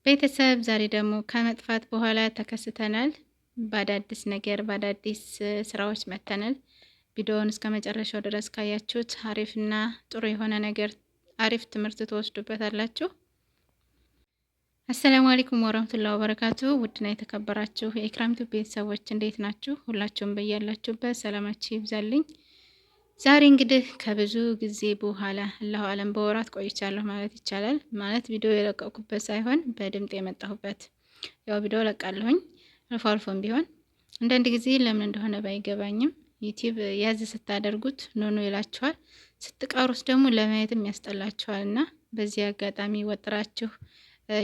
ቤተሰብ ዛሬ ደግሞ ከመጥፋት በኋላ ተከስተናል። በአዳዲስ ነገር በአዳዲስ ስራዎች መተናል። ቪዲዮውን እስከ መጨረሻው ድረስ ካያችሁት አሪፍና ጥሩ የሆነ ነገር አሪፍ ትምህርት ትወስዱበታላችሁ። አሰላሙ አለይኩም ወራህመቱላሂ ወበረካቱ። ውድና የተከበራችሁ የኢክራም ቲዩብ ቤተሰቦች እንዴት ናችሁ? ሁላችሁም በያላችሁበት ሰላማችሁ ይብዛልኝ። ዛሬ እንግዲህ ከብዙ ጊዜ በኋላ አላሁ አለም በወራት ቆይቻለሁ ማለት ይቻላል። ማለት ቪዲዮ የለቀቁበት ሳይሆን በድምጽ የመጣሁበት። ያው ቪዲዮ ለቃለሁኝ አልፎ አልፎም ቢሆን አንዳንድ ጊዜ ለምን እንደሆነ ባይገባኝም ዩቲዩብ ያዝ ስታደርጉት ኖኖ ይላችኋል፣ ስትቀሩት ደግሞ ለማየትም ያስጠላችኋል። እና በዚህ አጋጣሚ ወጥራችሁ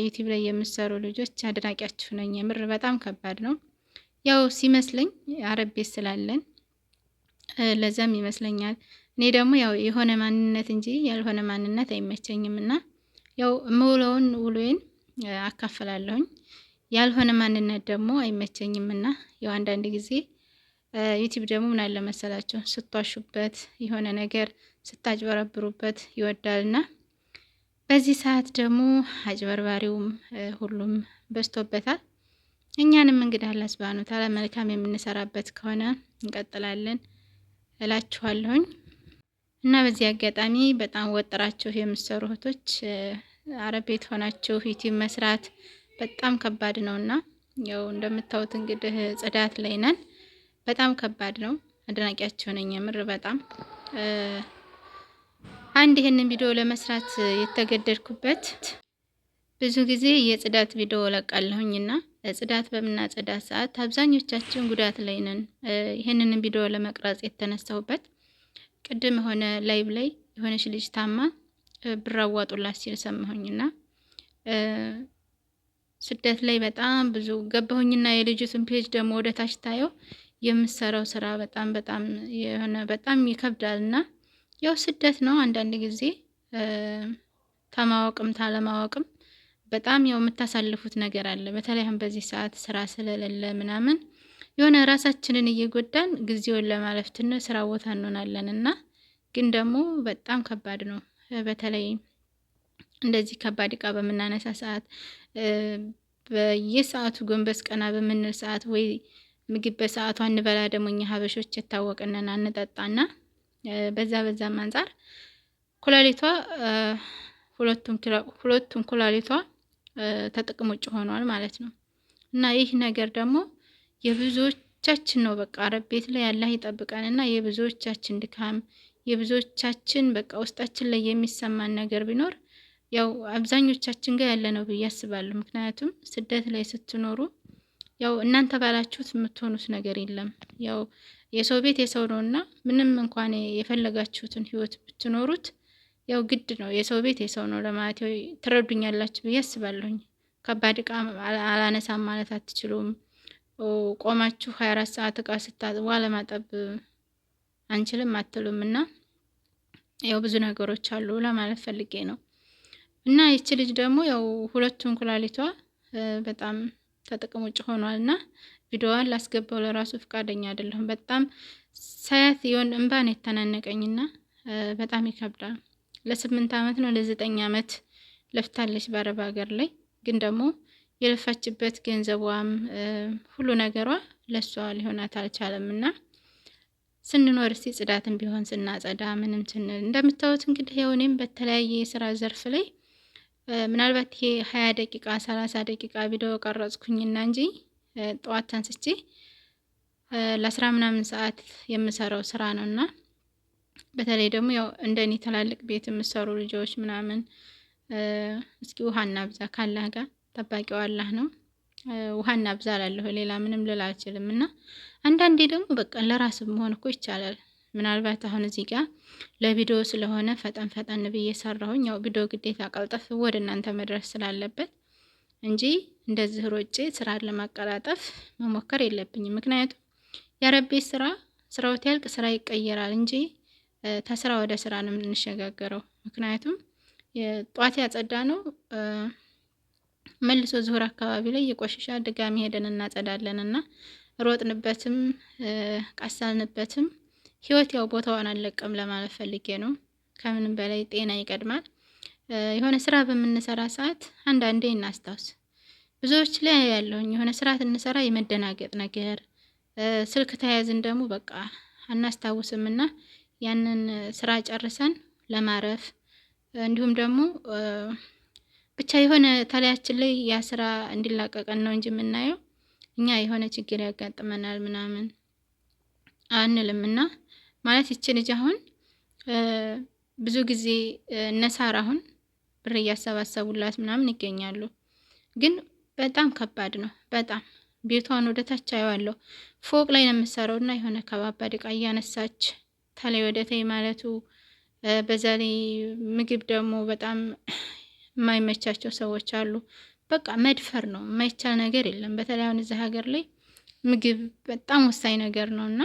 ዩቲዩብ ላይ የምትሰሩ ልጆች አድናቂያችሁ ነኝ። የምር በጣም ከባድ ነው። ያው ሲመስለኝ አረብ ቤት ስላለን ለዛም ይመስለኛል። እኔ ደግሞ ያው የሆነ ማንነት እንጂ ያልሆነ ማንነት አይመቸኝም እና ያው የምውለውን ውሎዬን አካፈላለሁኝ። ያልሆነ ማንነት ደግሞ አይመቸኝም እና ያው አንዳንድ ጊዜ ዩቲዩብ ደግሞ ምን አለ መሰላችሁ ስትዋሹበት የሆነ ነገር ስታጭበረብሩበት ይወዳልና በዚህ ሰዓት ደግሞ አጭበርባሪውም ሁሉም በዝቶበታል። እኛንም እንግዲህ አላህ ሱብሃነሁ ወተዓላ መልካም የምንሰራበት ከሆነ እንቀጥላለን እላችኋለሁኝ። እና በዚህ አጋጣሚ በጣም ወጥራችሁ የምትሰሩ እህቶች አረብ ቤት ሆናችሁ ዩቲዩብ መስራት በጣም ከባድ ነውና ያው እንደምታዩት እንግዲህ ጽዳት ላይ ነን። በጣም ከባድ ነው። አድናቂያችሁ ነኝ የምር በጣም አንድ ይሄንን ቪዲዮ ለመስራት የተገደድኩበት ብዙ ጊዜ የጽዳት ቪዲዮ ለቃለሁኝና ጽዳት በምናጸዳ ሰዓት አብዛኞቻችን ጉዳት ላይ ነን። ይሄንን ቪዲዮ ለመቅረጽ የተነሳሁበት ቅድም የሆነ ላይቭ ላይ የሆነች ልጅ ታማ ብር አዋጡላት ሲል ሰማሁኝና ስደት ላይ በጣም ብዙ ገባሁኝና የልጅቱን ፔጅ ደግሞ ወደ ታች ታየው የምሰራው ስራ በጣም የሆነ በጣም ይከብዳልና ያው ስደት ነው። አንዳንድ ጊዜ ተማወቅም ታለማወቅም በጣም ያው የምታሳልፉት ነገር አለ። በተለይ አሁን በዚህ ሰዓት ስራ ስለሌለ ምናምን የሆነ ራሳችንን እየጎዳን ጊዜውን ለማለፍ ትንሽ ስራ ቦታ እንሆናለን እና ግን ደግሞ በጣም ከባድ ነው። በተለይ እንደዚህ ከባድ እቃ በምናነሳ ሰዓት በየሰዓቱ ጎንበስ ቀና በምንል ሰዓት ወይ ምግብ በሰዓቱ አንበላ ደግሞ እኛ ሀበሾች የታወቅነን አንጠጣና በዛም አንፃር ኩላሊቷ ሁለቱም ኩላሊቷ ተጥቅም ውጭ ሆኗል ማለት ነው። እና ይህ ነገር ደግሞ የብዙዎቻችን ነው። በቃ አረብ ቤት ላይ አላህ ይጠብቀን እና የብዙዎቻችን ድካም የብዙዎቻችን በቃ ውስጣችን ላይ የሚሰማን ነገር ቢኖር ያው አብዛኞቻችን ጋር ያለ ነው ብዬ አስባለሁ። ምክንያቱም ስደት ላይ ስትኖሩ ያው እናንተ ባላችሁት የምትሆኑት ነገር የለም። ያው የሰው ቤት የሰው ነውና ምንም እንኳን የፈለጋችሁትን ህይወት ብትኖሩት ያው ግድ ነው። የሰው ቤት የሰው ነው ለማለት ትረዱኛላችሁ ብዬ አስባለሁኝ። ከባድ እቃ አላነሳም ማለት አትችሉም። ቆማችሁ 24 ሰዓት እቃ ስታጥቡ ለማጠብ አንችልም አትሉም። እና ያው ብዙ ነገሮች አሉ ለማለት ፈልጌ ነው። እና ይቺ ልጅ ደግሞ ያው ሁለቱም ኩላሊቷ በጣም ተጥቅም ውጭ ሆኗልና ቪዲዮዋን ላስገባው ለራሱ ፍቃደኛ አይደለሁም። በጣም ሳያት የሆነ እንባን የተናነቀኝና በጣም ይከብዳል። ለ8 አመት ነው ለ9 አመት ለፍታለች በአረብ ሀገር ላይ። ግን ደግሞ የለፋችበት ገንዘቧም ሁሉ ነገሯ ለሷ ሊሆናት አልቻለምና ስንኖር እስቲ ጽዳትም ቢሆን ስናጸዳ ምንም ስንል እንደምታዩት እንግዲህ ያው እኔም በተለያየ የስራ ዘርፍ ላይ ምናልባት ይሄ 20 ደቂቃ 30 ደቂቃ ቪዲዮ ቀረጽኩኝና እንጂ ጠዋት አንስቼ ለ10 ምናምን ሰዓት የምሰራው ስራ ነውና በተለይ ደግሞ ያው እንደኔ ትላልቅ ቤት የምሰሩ ልጆች ምናምን እስኪ ውሃ እናብዛ ካላህ ጋር ጠባቂው አላህ ነው። ውሃ እናብዛ እላለሁ፣ ሌላ ምንም ልል አልችልም። እና አንዳንዴ ደግሞ በቃ ለራስ መሆን እኮ ይቻላል። ምናልባት አሁን እዚህ ጋር ለቪዲዮ ስለሆነ ፈጠን ብዬ ሰራሁኝ። ያው ቪዲዮ ግዴታ ቀልጠፍ ወደ እናንተ መድረስ ስላለበት እንጂ እንደዚህ ሮጬ ስራን ለማቀላጠፍ መሞከር የለብኝም። ምክንያቱም የአረብ ቤት ስራው ያልቅ ስራ ይቀየራል እንጂ ተስራ ወደ ስራ ነው የምንሸጋገረው። ምክንያቱም ጧት ያጸዳ ነው መልሶ ዙሁር አካባቢ ላይ ይቆሽሻል። ድጋሚ ሄደን እናጸዳለን እና ሮጥንበትም ቃሳልንበትም ህይወት ያው ቦታዋን አለቀም ለማለት ፈልጌ ነው። ከምንም በላይ ጤና ይቀድማል። የሆነ ስራ በምንሰራ ሰዓት አንዳንዴ እናስታውስ ብዙዎች ላይ ያለውኝ የሆነ ስራ ስንሰራ የመደናገጥ ነገር፣ ስልክ ተያዝን ደግሞ በቃ አናስታውስም እና ያንን ስራ ጨርሰን ለማረፍ እንዲሁም ደግሞ ብቻ የሆነ ተለያችን ላይ ያ ስራ እንዲላቀቀን ነው እንጂ የምናየው እኛ የሆነ ችግር ያጋጥመናል ምናምን አንልም። እና ማለት ይቺ ልጅ አሁን ብዙ ጊዜ እነሳር አሁን ብር እያሰባሰቡላት ምናምን ይገኛሉ። ግን በጣም ከባድ ነው። በጣም ቤቷን ወደ ታች አየዋለሁ። ፎቅ ላይ ነው የምትሰራው እና የሆነ ከባባድ እቃ እያነሳች ተለይ ወደ ተይ ማለቱ፣ በዛ ላይ ምግብ ደግሞ በጣም የማይመቻቸው ሰዎች አሉ። በቃ መድፈር ነው፣ የማይቻል ነገር የለም። በተለይ አሁን እዚህ ሀገር ላይ ምግብ በጣም ወሳኝ ነገር ነው እና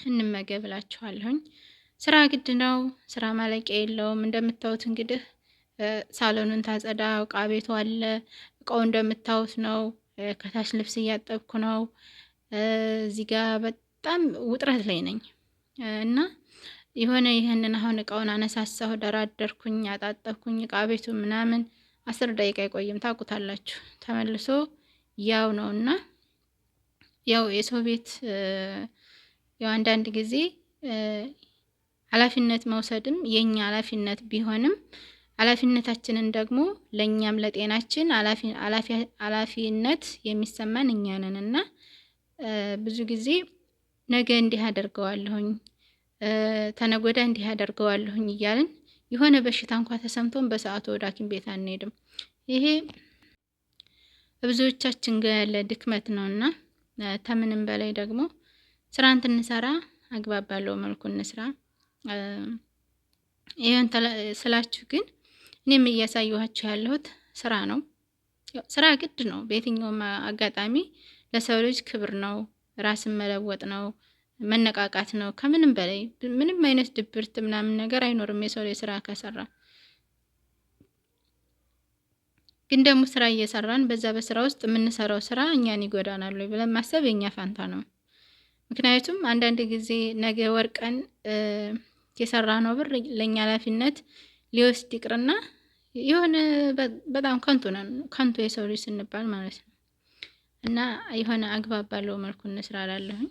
እንመገብ እላችኋለሁኝ። ስራ ግድ ነው። ስራ ማለቂያ የለውም። እንደምታዩት እንግዲህ ሳሎኑን ታጸዳ፣ እቃ ቤቱ አለ። እቃው እንደምታዩት ነው። ከታች ልብስ እያጠብኩ ነው። እዚህ ጋር በጣም ውጥረት ላይ ነኝ እና የሆነ ይህንን አሁን እቃውን አነሳሳሁ፣ ደራደርኩኝ፣ አጣጠብኩኝ እቃ ቤቱ ምናምን 10 ደቂቃ አይቆይም። ታውቁታላችሁ። ተመልሶ ያው ነው እና ያው የሰው ቤት ያው አንዳንድ ጊዜ ኃላፊነት መውሰድም የኛ ኃላፊነት ቢሆንም ኃላፊነታችንን ደግሞ ለኛም ለጤናችን ኃላፊነት የሚሰማን እኛ ነን እና ብዙ ጊዜ ነገ እንዲህ አደርገዋለሁኝ ተነጎዳ እንዲህ አደርገዋለሁኝ እያልን የሆነ በሽታ እንኳን ተሰምቶን በሰዓቱ ወደ ሐኪም ቤት አንሄድም። ይሄ ብዙዎቻችን ጋር ያለ ድክመት ነውና ከምንም በላይ ደግሞ ስራን እንሰራ አግባብ ባለው መልኩ እንስራ። ይሄን ስላችሁ ግን እኔም እያሳየኋችሁ ያለሁት ስራ ነው። ስራ ግድ ነው። በየትኛውም አጋጣሚ ለሰው ልጅ ክብር ነው፣ ራስን መለወጥ ነው፣ መነቃቃት ነው። ከምንም በላይ ምንም አይነት ድብርት ምናምን ነገር አይኖርም የሰው ልጅ ስራ ከሰራ። ግን ደግሞ ስራ እየሰራን በዛ በስራ ውስጥ የምንሰራው ስራ እኛን ይጎዳናል ብለን ማሰብ የኛ ፋንታ ነው። ምክንያቱም አንዳንድ ጊዜ ነገ ወርቀን የሰራነው ብር ለኛ ኃላፊነት ሊወስድ ይቅርና የሆነ በጣም ከንቱ የሰው ልጅ ስንባል ማለት ነው። እና የሆነ አግባብ ባለው መልኩ እንስራ እላለሁኝ።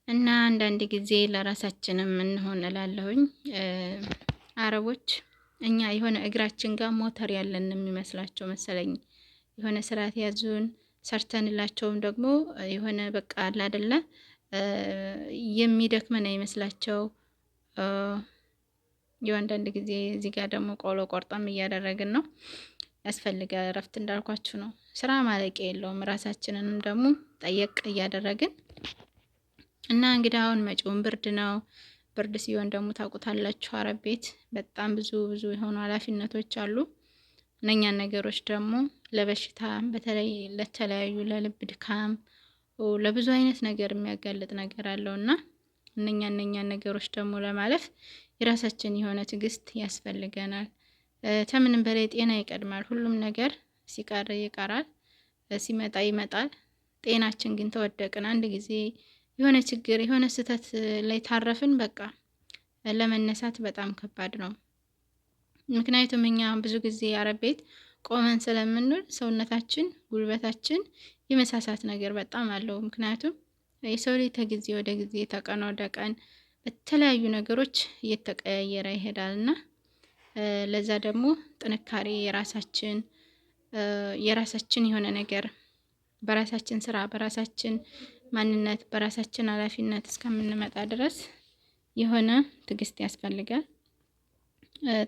እና አንዳንድ ጊዜ ለራሳችንም እንሆን እላለሁኝ። አረቦች እኛ የሆነ እግራችን ጋር ሞተር ያለን የሚመስላቸው መሰለኝ። የሆነ ስርዓት ያዙን ሰርተንላቸውም ደግሞ የሆነ በቃ አለ አይደለ የሚደክመን አይመስላቸው። የአንዳንድ ጊዜ እዚህ ጋር ደግሞ ቆሎ ቆርጠም እያደረግን ነው። ያስፈልጋል እረፍት፣ እንዳልኳችሁ ነው። ስራ ማለቂያ የለውም። ራሳችንንም ደግሞ ጠየቅ እያደረግን እና እንግዲህ አሁን መጪውን ብርድ ነው። ብርድ ሲሆን ደግሞ ታውቁታላችሁ አረብ ቤት በጣም ብዙ የሆኑ ኃላፊነቶች አሉ። እነኛን ነገሮች ደግሞ ለበሽታ በተለይ ለተለያዩ ለልብ ድካም ለብዙ አይነት ነገር የሚያጋልጥ ነገር አለው እና እነኛን ነገሮች ደግሞ ለማለፍ የራሳችን የሆነ ትዕግስት ያስፈልገናል። ከምንም በላይ ጤና ይቀድማል። ሁሉም ነገር ሲቀር ይቀራል፣ ሲመጣ ይመጣል። ጤናችን ግን ተወደቅን አንድ ጊዜ የሆነ ችግር የሆነ ስህተት ላይ ታረፍን፣ በቃ ለመነሳት በጣም ከባድ ነው። ምክንያቱም እኛ ብዙ ጊዜ አረብ ቤት ቆመን ስለምንውል ሰውነታችን፣ ጉልበታችን የመሳሳት ነገር በጣም አለው። ምክንያቱም የሰው ልጅ ከጊዜ ወደ ጊዜ ከቀን ወደ ቀን በተለያዩ ነገሮች እየተቀያየረ ይሄዳል እና ለዛ ደግሞ ጥንካሬ የራሳችን የሆነ ነገር በራሳችን ስራ፣ በራሳችን ማንነት፣ በራሳችን ኃላፊነት እስከምንመጣ ድረስ የሆነ ትዕግስት ያስፈልጋል።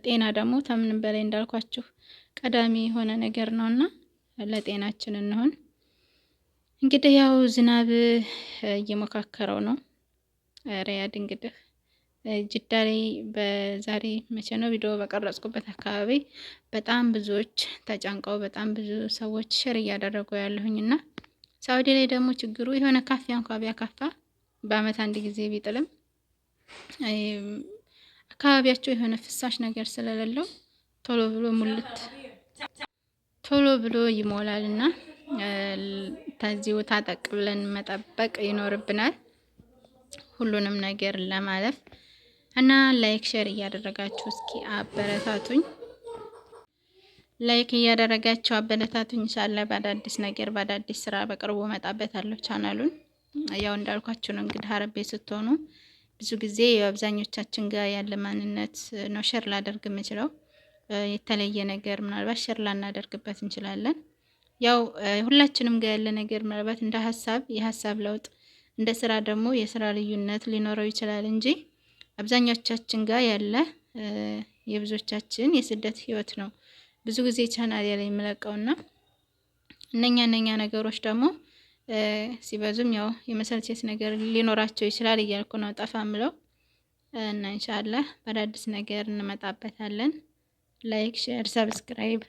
ጤና ደግሞ ከምንም በላይ እንዳልኳችሁ ቀዳሚ የሆነ ነገር ነውና ለጤናችን እንሆን። እንግዲህ ያው ዝናብ እየሞካከረው ነው ሪያድ። እንግዲህ ጅዳ ላይ በዛሬ መቼ ነው ቪዲዮ በቀረጽኩበት አካባቢ በጣም ብዙዎች ተጨንቀው በጣም ብዙ ሰዎች ሼር እያደረጉ ያለሁኝና ሳውዲ ላይ ደግሞ ችግሩ የሆነ ካፊያ እንኳ ቢያካፋ በአመት አንድ ጊዜ ቢጥልም አካባቢያቸው የሆነ ፍሳሽ ነገር ስለሌለው ቶሎ ብሎ ይሞላልና ተዚሁ ታጠቅ ብለን መጠበቅ ይኖርብናል ሁሉንም ነገር ለማለፍ እና ላይክ ሼር እያደረጋችሁ እስኪ አበረታቱኝ። ላይክ እያደረጋችሁ አበረታቱኝ። ኢንሻአላህ በአዳዲስ ነገር በአዳዲስ ስራ በቅርቡ መጣበታለሁ ቻናሉን። ያው እንዳልኳችሁ ነው እንግዲህ አረብ ቤት ስትሆኑ ብዙ ጊዜ አብዛኞቻችን ጋር ያለ ማንነት ነው ሸር ላደርግ የምችለው። የተለየ ነገር ምናልባት ሸር ላናደርግበት እንችላለን። ያው ሁላችንም ጋር ያለ ነገር ምናልባት እንደ ሀሳብ የሀሳብ ለውጥ እንደ ስራ ደግሞ የስራ ልዩነት ሊኖረው ይችላል እንጂ አብዛኞቻችን ጋር ያለ የብዙዎቻችን የስደት ህይወት ነው ብዙ ጊዜ ቻናል ላይ የምለቀውና እነኛ ነገሮች ደግሞ ሲበዙም ያው የመሰልቸት ነገር ሊኖራቸው ይችላል እያልኩ ነው ጠፋ ምለው እና ኢንሻአላህ በአዲስ ነገር እንመጣበታለን። ላይክ፣ ሼር፣ ሰብስክራይብ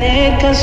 Make a